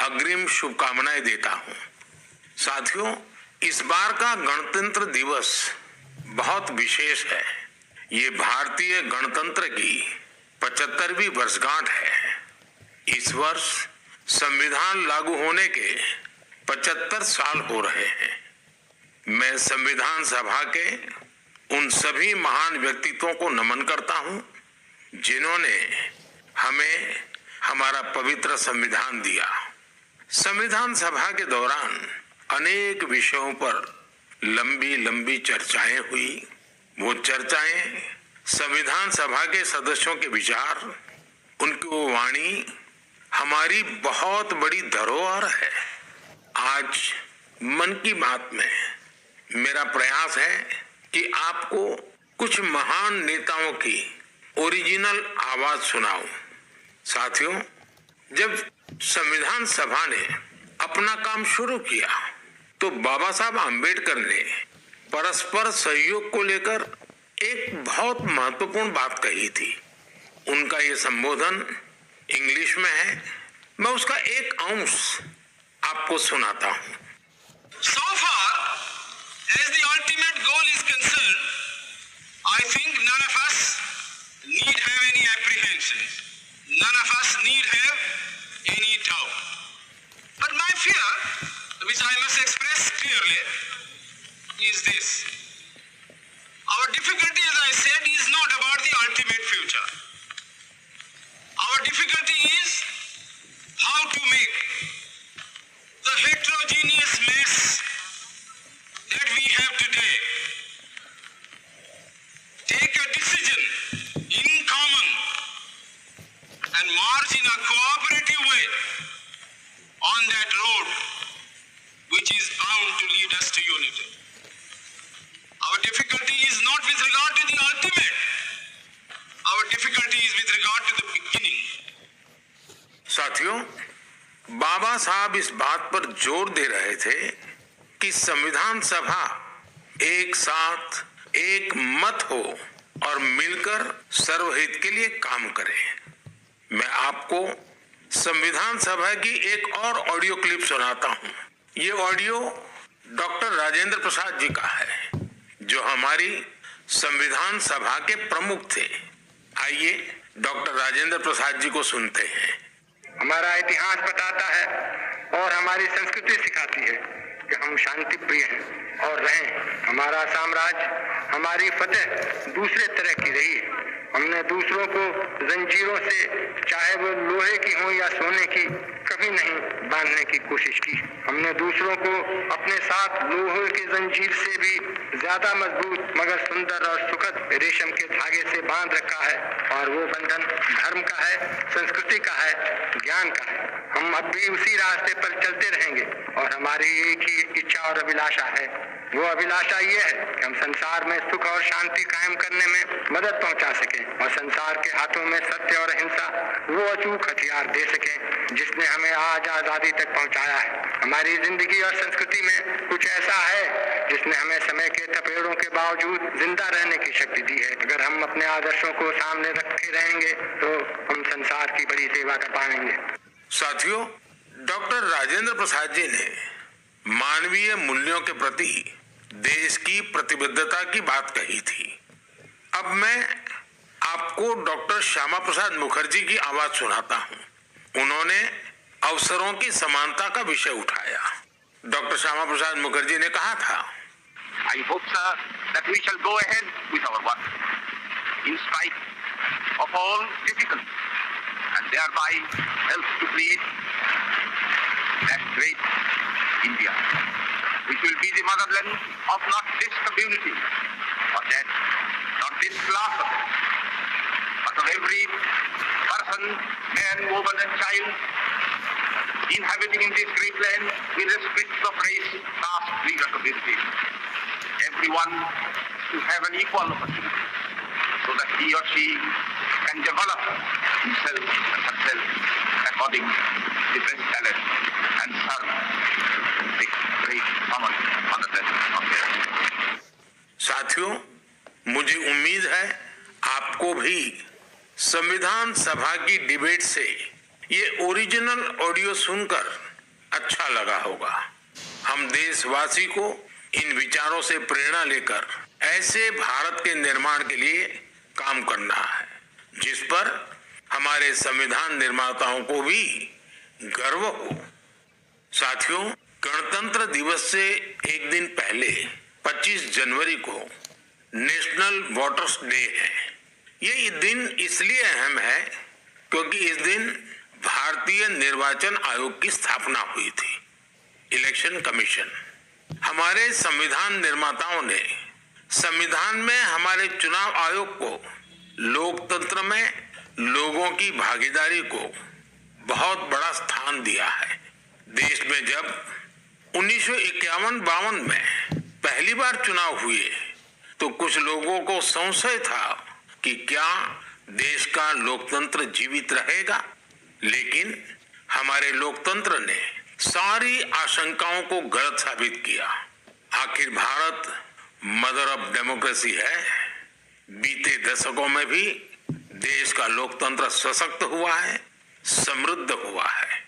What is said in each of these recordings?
अग्रिम शुभकामनाएं देता हूं। साथियों, इस बार का गणतंत्र दिवस बहुत विशेष है। ये भारतीय गणतंत्र की 75वीं वर्षगांठ है। इस वर्ष संविधान लागू होने के 75 साल हो रहे हैं। मैं संविधान सभा के उन सभी महान व्यक्तित्वों को नमन करता हूं जिन्होंने हमें हमारा पवित्र संविधान दिया। संविधान सभा के दौरान अनेक विषयों पर लंबी लंबी चर्चाएं हुई। वो चर्चाएं संविधान सभा के सदस्यों के विचार, उनकी वो वाणी हमारी बहुत बड़ी धरोहर है। आज मन की बात में मेरा प्रयास है कि आपको कुछ महान नेताओं की ओरिजिनल आवाज सुनाऊं। साथियों, जब संविधान सभा ने अपना काम शुरू किया तो बाबा साहब आम्बेडकर ने परस्पर सहयोग को लेकर एक बहुत महत्वपूर्ण बात कही थी। उनका ये संबोधन इंग्लिश में है। मैं उसका एक अंश आपको सुनाता हूं। So far as the ultimate goal is concerned, I think none of us need have any apprehensions. None of us need have any doubt. But my fear, which I must express clearly, is this. Our difficulty, as I said, is not about the ultimate future. Our difficulty is how to make the heterogeneous mess that we have today take a decision in common and march in a cooperative way on that road which is bound to lead us to unity. Our difficulty is not with regard to the ultimate. Our difficulty is with regard to the beginning. साथियों, बाबा साहब इस बात पर जोर दे रहे थे कि संविधान सभा एक साथ एक मत हो और मिलकर सर्वहित के लिए काम करे। मैं आपको संविधान सभा की एक और ऑडियो क्लिप सुनाता हूं। ये ऑडियो डॉक्टर राजेंद्र प्रसाद जी का है, जो हमारी संविधान सभा के प्रमुख थे। आइए डॉक्टर राजेंद्र प्रसाद जी को सुनते हैं। हमारा इतिहास बताता है और हमारी संस्कृति सिखाती है कि हम शांति प्रिय हैं और रहें। हमारा साम्राज्य, हमारी फतेह दूसरे तरह की रही है। हमने दूसरों को जंजीरों से, चाहे वो लोहे की हो या सोने की, कभी नहीं बांधने की कोशिश की। हमने दूसरों को अपने साथ लोहे की जंजीर से भी ज्यादा मजबूत मगर सुंदर और सुखद रेशम के धागे से बांध रखा है, और वो बंधन धर्म का है, संस्कृति का है, ज्ञान का है। हम अब भी उसी रास्ते पर चलते रहेंगे और हमारी एक ही इच्छा और अभिलाषा है। वो अभिलाषा ये है कि हम संसार में सुख और शांति कायम करने में मदद पहुंचा सकें और संसार के हाथों में सत्य और अहिंसा वो अचूक हथियार दे सकें जिसने हमें आज आजादी तक पहुंचाया है। हमारी जिंदगी और संस्कृति में कुछ ऐसा है जिसने हमें समय के थपेड़ों के बावजूद जिंदा रहने की शक्ति दी है। अगर हम अपने आदर्शों को सामने रखे रहेंगे तो हम संसार की बड़ी सेवा कर पाएंगे। साथियों, डॉक्टर राजेंद्र प्रसाद जी ने मानवीय मूल्यों के प्रति देश की प्रतिबद्धता की बात कही थी। अब मैं आपको डॉक्टर श्यामा प्रसाद मुखर्जी की आवाज सुनाता हूं। उन्होंने अवसरों की समानता का विषय उठाया। डॉक्टर श्यामा प्रसाद मुखर्जी ने कहा था, I hope, sir, that we shall go ahead with our work in spite of all difficulties and thereby help to create that great India, which will be the motherland of not this community or that, not this class of it, but of every person, man, woman and child inhabiting in this great land irrespective of race, caste, creed or community. Everyone to have an equal opportunity so that he or she can develop himself and herself according to the best talent and serve the great common motherland of their. साथियों, मुझे उम्मीद है आपको भी संविधान सभा की debate से ये ओरिजिनल ऑडियो सुनकर अच्छा लगा होगा। हम देशवासी को इन विचारों से प्रेरणा लेकर ऐसे भारत के निर्माण के लिए काम करना है जिस पर हमारे संविधान निर्माताओं को भी गर्व हो। साथियों, गणतंत्र दिवस से एक दिन पहले 25 जनवरी को नेशनल वोटर्स डे है। ये दिन इसलिए अहम है क्योंकि इस दिन भारतीय निर्वाचन आयोग की स्थापना हुई थी। Election commission. हमारे संविधान निर्माताओं ने संविधान में हमारे चुनाव आयोग को लोकतंत्र में लोगों की भागीदारी को बहुत बड़ा स्थान दिया है। देश में जब 1951-52 में पहली बार चुनाव हुए तो कुछ लोगों को संशय था कि क्या देश का लोकतंत्र जीवित रहेगा, लेकिन हमारे लोकतंत्र ने सारी आशंकाओं को गलत साबित किया। आखिर भारत मदर ऑफ डेमोक्रेसी है। बीते दशकों में भी देश का लोकतंत्र सशक्त हुआ है, समृद्ध हुआ है।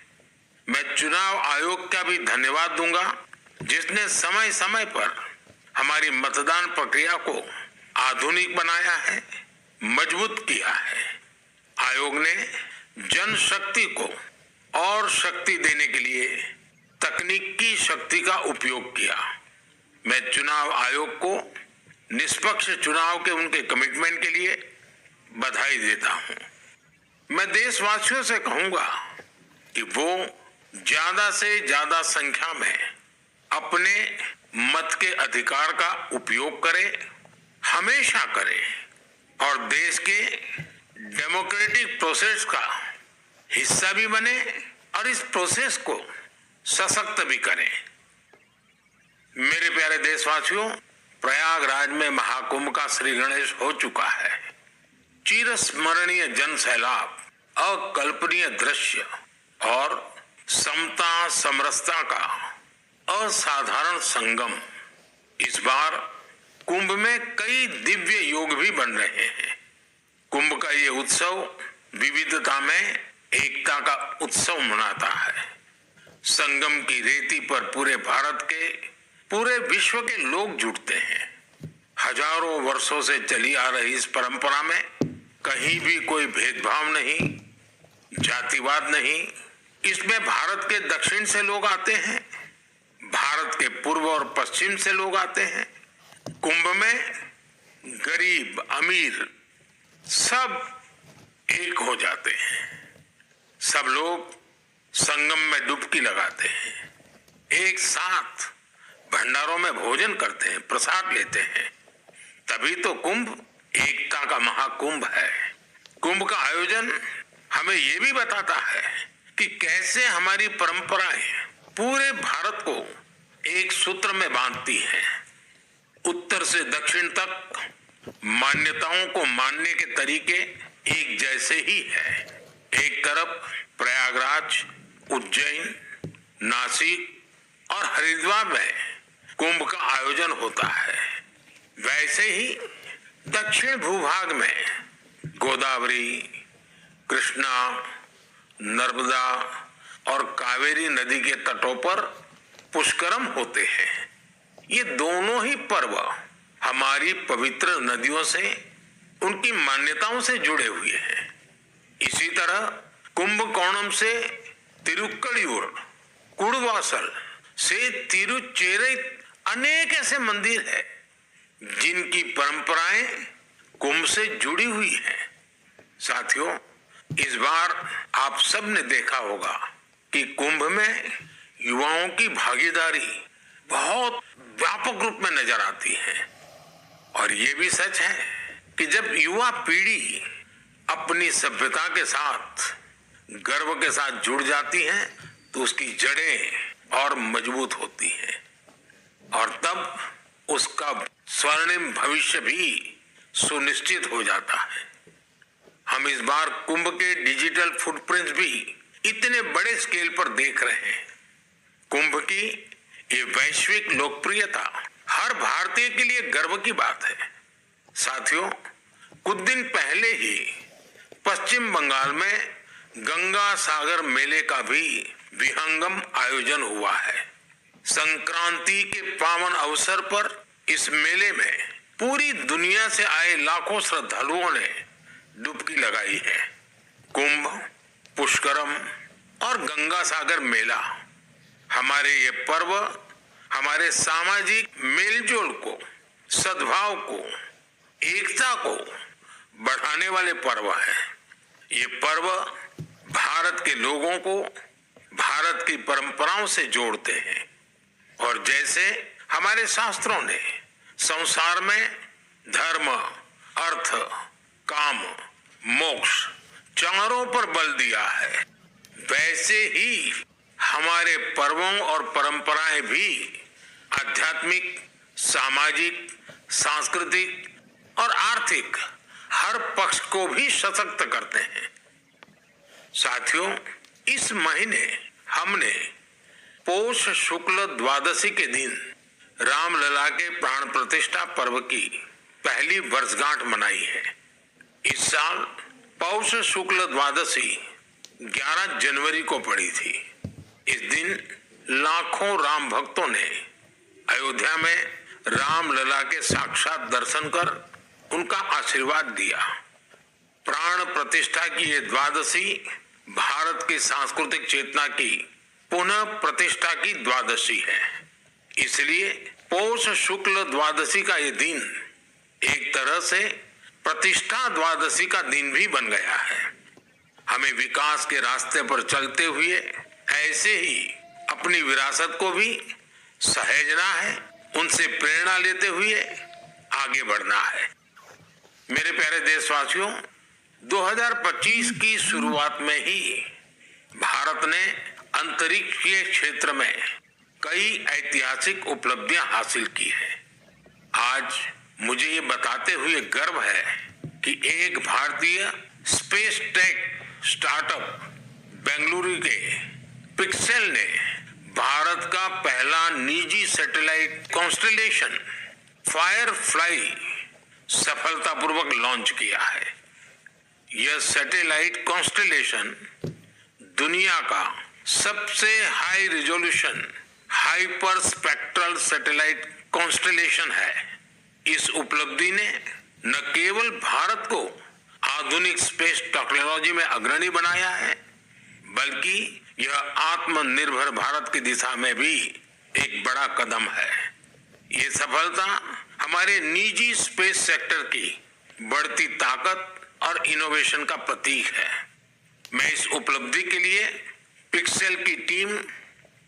मैं चुनाव आयोग का भी धन्यवाद दूंगा जिसने समय समय पर हमारी मतदान प्रक्रिया को आधुनिक बनाया है, मजबूत किया है। आयोग ने जनशक्ति को और शक्ति देने के लिए तकनीकी शक्ति का उपयोग किया। मैं चुनाव आयोग को निष्पक्ष चुनाव के उनके कमिटमेंट के लिए बधाई देता हूं। मैं देशवासियों से कहूंगा कि वो ज्यादा से ज्यादा संख्या में अपने मत के अधिकार का उपयोग करें, हमेशा करें और देश के डेमोक्रेटिक प्रोसेस का हिस्सा भी बने और इस प्रोसेस को सशक्त भी करें। मेरे प्यारे देशवासियों, प्रयागराज में महाकुंभ का श्री गणेश हो चुका है। चिरस्मरणीय जन सैलाब, अकल्पनीय दृश्य और समता समरसता का असाधारण संगम। इस बार कुंभ में कई दिव्य योग भी बन रहे हैं। कुंभ का ये उत्सव विविधता में एकता का उत्सव मनाता है। संगम की रेती पर पूरे भारत के, पूरे विश्व के लोग जुटते हैं। हजारों वर्षों से चली आ रही इस परंपरा में कहीं भी कोई भेदभाव नहीं, जातिवाद नहीं। इसमें भारत के दक्षिण से लोग आते हैं, भारत के पूर्व और पश्चिम से लोग आते हैं। कुंभ में गरीब अमीर सब एक हो जाते हैं। सब लोग संगम में डुबकी लगाते हैं, एक साथ भंडारों में भोजन करते हैं, प्रसाद लेते हैं। तभी तो कुंभ एकता का महाकुंभ है। कुंभ का आयोजन हमें ये भी बताता है कि कैसे हमारी परंपराएं पूरे भारत को एक सूत्र में बांधती हैं। उत्तर से दक्षिण तक मान्यताओं को मानने के तरीके एक जैसे ही है। एक तरफ प्रयागराज, उज्जैन, नासिक और हरिद्वार में कुंभ का आयोजन होता है, वैसे ही दक्षिण भूभाग में गोदावरी, कृष्णा, नर्मदा और कावेरी नदी के तटों पर पुष्करम होते हैं। ये दोनों ही पर्व हमारी पवित्र नदियों से, उनकी मान्यताओं से जुड़े हुए हैं। इसी तरह कुंभकोणम से तिरुक्कड़ियूर, कुड़वासल से तिरुचेरै अनेक ऐसे मंदिर हैं जिनकी परंपराएं कुंभ से जुड़ी हुई हैं। साथियों, इस बार आप सब ने देखा होगा कि कुंभ में युवाओं की भागीदारी बहुत व्यापक रूप में नजर आती है। और ये भी सच है कि जब युवा पीढ़ी अपनी सभ्यता के साथ गर्व के साथ जुड़ जाती है तो उसकी जड़ें और मजबूत होती हैं और तब उसका स्वर्णिम भविष्य भी सुनिश्चित हो जाता है। हम इस बार कुंभ के डिजिटल फुटप्रिंट्स भी इतने बड़े स्केल पर देख रहे हैं। कुंभ की ये वैश्विक लोकप्रियता हर भारतीय के लिए गर्व की बात है। साथियों, कुछ दिन पहले ही पश्चिम बंगाल में गंगा सागर मेले का भी विहंगम आयोजन हुआ है। संक्रांति के पावन अवसर पर इस मेले में पूरी दुनिया से आए लाखों श्रद्धालुओं ने डुबकी लगाई है। कुंभ, पुष्करम और गंगा सागर मेला हमारे ये पर्व हमारे सामाजिक मेलजोल को, सद्भाव को, एकता को बढ़ाने वाले पर्व हैं। ये पर्व भारत के लोगों को भारत की परंपराओं से जोड़ते हैं और जैसे हमारे शास्त्रों ने संसार में धर्म, अर्थ, काम, मोक्ष चारों पर बल दिया है, वैसे ही हमारे पर्वों और परंपराएं भी आध्यात्मिक, सामाजिक, सांस्कृतिक और आर्थिक हर पक्ष को भी सशक्त करते हैं। साथियों, इस महीने हमने पौष शुक्ल द्वादशी के दिन रामलला के प्राण प्रतिष्ठा पर्व की पहली वर्षगांठ मनाई है। इस साल पौष शुक्ल द्वादशी 11 जनवरी को पड़ी थी। इस दिन लाखों राम भक्तों ने अयोध्या में रामलला के साक्षात दर्शन कर उनका आशीर्वाद दिया। प्राण प्रतिष्ठा की ये द्वादशी भारत की सांस्कृतिक चेतना की पुनः प्रतिष्ठा की द्वादशी है। इसलिए पौष शुक्ल द्वादशी का ये दिन एक तरह से प्रतिष्ठा द्वादशी का दिन भी बन गया है। हमें विकास के रास्ते पर चलते हुए ऐसे ही अपनी विरासत को भी सहेजना है, उनसे प्रेरणा लेते हुए आगे बढ़ना है। मेरे प्यारे देशवासियों, 2025 की शुरुआत में ही भारत ने अंतरिक्षीय क्षेत्र में कई ऐतिहासिक उपलब्धियां हासिल की है। आज मुझे ये बताते हुए गर्व है कि एक भारतीय स्पेस टेक स्टार्टअप बेंगलुरु के पिक्सेल ने भारत का पहला निजी सैटेलाइट कॉन्स्टेलेशन फायरफ्लाई सफलतापूर्वक लॉन्च किया है। यह सैटेलाइट कॉन्स्टेलेशन दुनिया का सबसे high resolution hyper spectral satellite constellation है। इस उपलब्धि ने न केवल भारत को आधुनिक स्पेस टेक्नोलॉजी में अग्रणी बनाया है, बल्कि यह आत्मनिर्भर भारत की दिशा में भी एक बड़ा कदम है। ये सफलता हमारे निजी स्पेस सेक्टर की बढ़ती ताकत और इनोवेशन का प्रतीक है। मैं इस उपलब्धि के लिए पिक्सेल की टीम,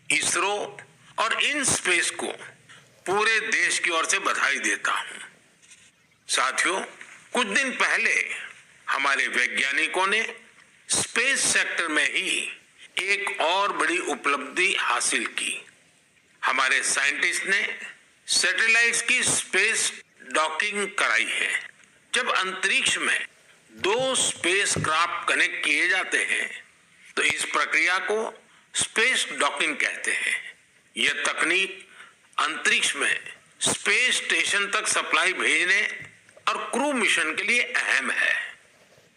इसरो और इन स्पेस को पूरे देश की ओर से बधाई देता हूं। साथियों, कुछ दिन पहले हमारे वैज्ञानिकों ने स्पेस सेक्टर में ही एक और बड़ी उपलब्धि हासिल की। हमारे साइंटिस्ट ने सैटेलाइट्स की स्पेस डॉकिंग कराई है। जब अंतरिक्ष में 2 स्पेस क्राफ्ट कनेक्ट किए जाते हैं तो इस प्रक्रिया को स्पेस डॉकिंग कहते हैं। यह तकनीक अंतरिक्ष में स्पेस स्टेशन तक सप्लाई भेजने और क्रू मिशन के लिए अहम है।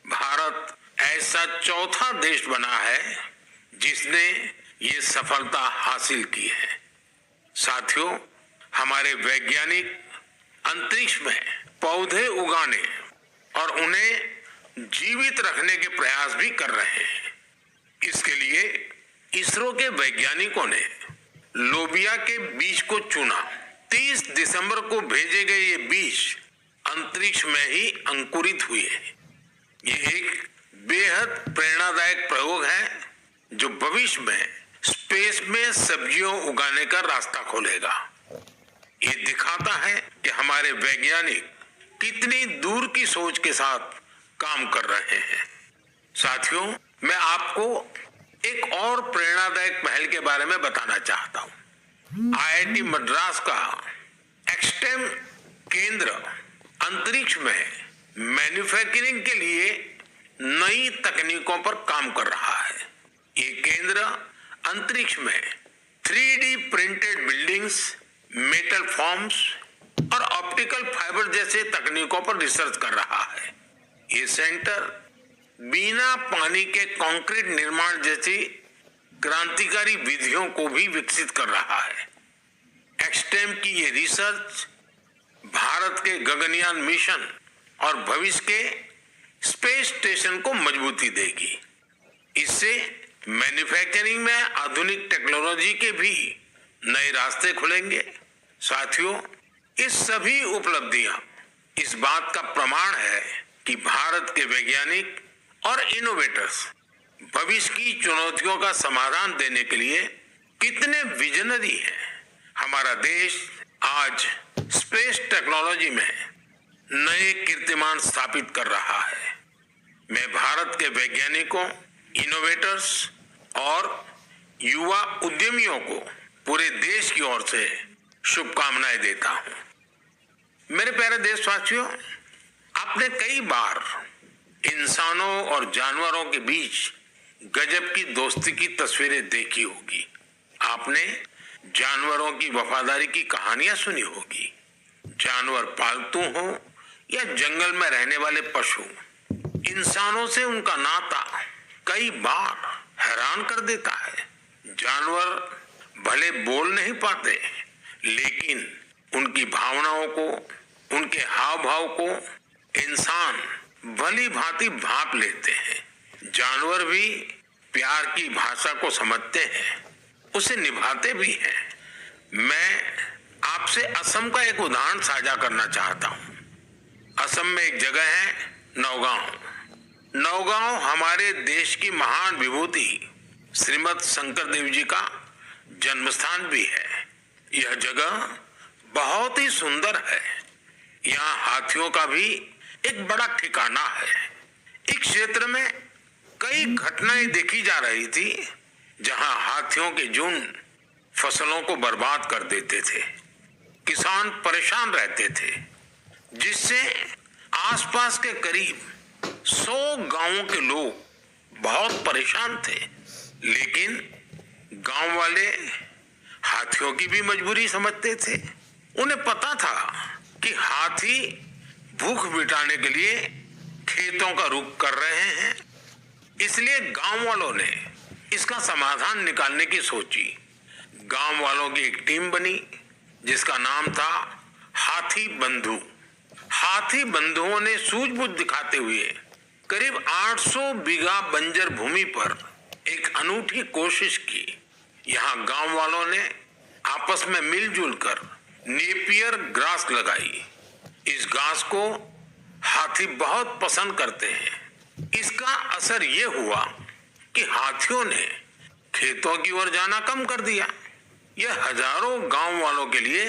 भारत ऐसा चौथा देश बना है जिसने ये सफलता हासिल की है। साथियों, हमारे वैज्ञानिक अंतरिक्ष में पौधे उगाने और उन्हें जीवित रखने के प्रयास भी कर रहे हैं। इसके लिए इसरो के वैज्ञानिकों ने लोबिया के बीज को चुना। 30 दिसंबर को भेजे गए ये बीज अंतरिक्ष में ही अंकुरित हुए। ये एक बेहद प्रेरणादायक प्रयोग है जो भविष्य में स्पेस में सब्जियों उगाने का रास्ता खोलेगा। ये दिखाता है कि हमारे वैज्ञानिक कितनी दूर की सोच के साथ काम कर रहे हैं। साथियों, मैं आपको एक और प्रेरणादायक पहल के बारे में बताना चाहता हूं। IIT मद्रास का एक्सटेम केंद्र अंतरिक्ष में मैन्युफैक्चरिंग के लिए नई तकनीकों पर काम कर रहा है। ये केंद्र अंतरिक्ष में 3D printed buildings, metal forms और ऑप्टिकल फाइबर जैसे तकनीकों पर रिसर्च कर रहा है। ये सेंटर बिना पानी के कंक्रीट निर्माण जैसी क्रांतिकारी विधियों को भी विकसित कर रहा है। एक्सटेम की ये रिसर्च भारत के गगनयान मिशन और भविष्य के स्पेस स्टेशन को मजबूती देगी। इससे मैन्युफैक्चरिंग में आधुनिक टेक्नोलॉजी के भी नए रास्ते खुलेंगे। साथियों, ये सभी उपलब्धियां इस बात का प्रमाण है कि भारत के वैज्ञानिक और इनोवेटर्स भविष्य की चुनौतियों का समाधान देने के लिए कितने विजनरी हैं। हमारा देश आज स्पेस टेक्नोलॉजी में नए कीर्तिमान स्थापित कर रहा है। मैं भारत के वैज्ञानिकों, इनोवेटर्स और युवा उद्यमियों को पूरे देश की ओर से शुभकामनाएं देता हूं। मेरे प्यारे देशवासियों, आपने कई बार इंसानों और जानवरों के बीच गजब की दोस्ती की तस्वीरें देखी होगी। आपने जानवरों की वफादारी की कहानियां सुनी होगी। जानवर पालतू हो या जंगल में रहने वाले पशु, इंसानों से उनका नाता कई बार हैरान कर देता है। जानवर भले बोल नहीं पाते, लेकिन उनकी भावनाओं को, उनके हाव भाव को इंसान भली भांति भांप लेते हैं। जानवर भी प्यार की भाषा को समझते हैं, उसे निभाते भी हैं। मैं आपसे असम का एक उदाहरण साझा करना चाहता हूँ। असम में एक जगह है नौगांव। नौगांव हमारे देश की महान विभूति श्रीमद शंकर देव जी का जन्म स्थान भी है। यह जगह बहुत ही सुंदर है। यहाँ हाथियों का भी एक बड़ा ठिकाना है। इस क्षेत्र में कई घटनाएं देखी जा रही थी जहां हाथियों के झुंड फसलों को बर्बाद कर देते थे। किसान परेशान रहते थे, जिससे आसपास के करीब 100 गांवों के लोग बहुत परेशान थे। लेकिन गांव वाले हाथियों की भी मजबूरी समझते थे। उन्हें पता था कि हाथी भूख मिटाने के लिए खेतों का रुख कर रहे हैं, इसलिए गांव वालों ने इसका समाधान निकालने की सोची। गांव वालों की एक टीम बनी जिसका नाम था हाथी बंधु। हाथी बंधुओं ने सूझबूझ दिखाते हुए करीब 800 बीघा बंजर भूमि पर एक अनूठी कोशिश की। यहाँ गांव वालों ने आपस में मिलजुल कर नेपियर ग्रास लगाई। इस घास को हाथी बहुत पसंद करते हैं। इसका असर ये हुआ कि हाथियों ने खेतों की ओर जाना कम कर दिया। यह हजारों गांव वालों के लिए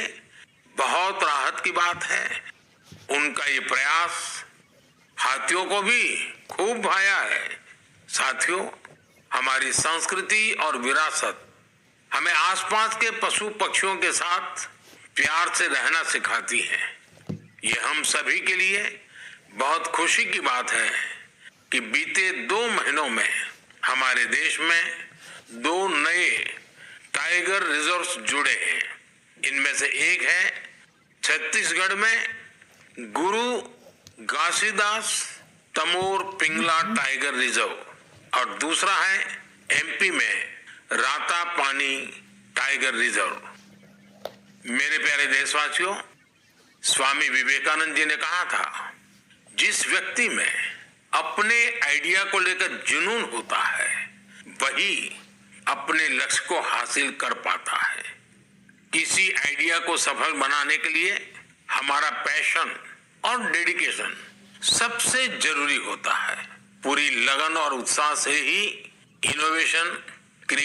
बहुत राहत की बात है। उनका ये प्रयास हाथियों को भी खूब भाया है। साथियों, हमारी संस्कृति और विरासत हमें आसपास के पशु पक्षियों के साथ प्यार से रहना सिखाती है। ये हम सभी के लिए बहुत खुशी की बात है कि बीते 2 महीनों में हमारे देश में 2 नए टाइगर रिजर्व्स जुड़े हैं। इनमें से एक है छत्तीसगढ़ में गुरु घासीदास तमोर पिंगला टाइगर रिजर्व और दूसरा है एमपी में राता पानी टाइगर रिजर्व। मेरे प्यारे देशवासियों, स्वामी विवेकानंद जी ने कहा था, जिस व्यक्ति में अपने आइडिया को लेकर जुनून होता है वही अपने लक्ष्य को हासिल कर पाता है। किसी आइडिया को सफल बनाने के लिए हमारा पैशन और डेडिकेशन सबसे जरूरी होता है। पूरी लगन और उत्साह से ही इनोवेशन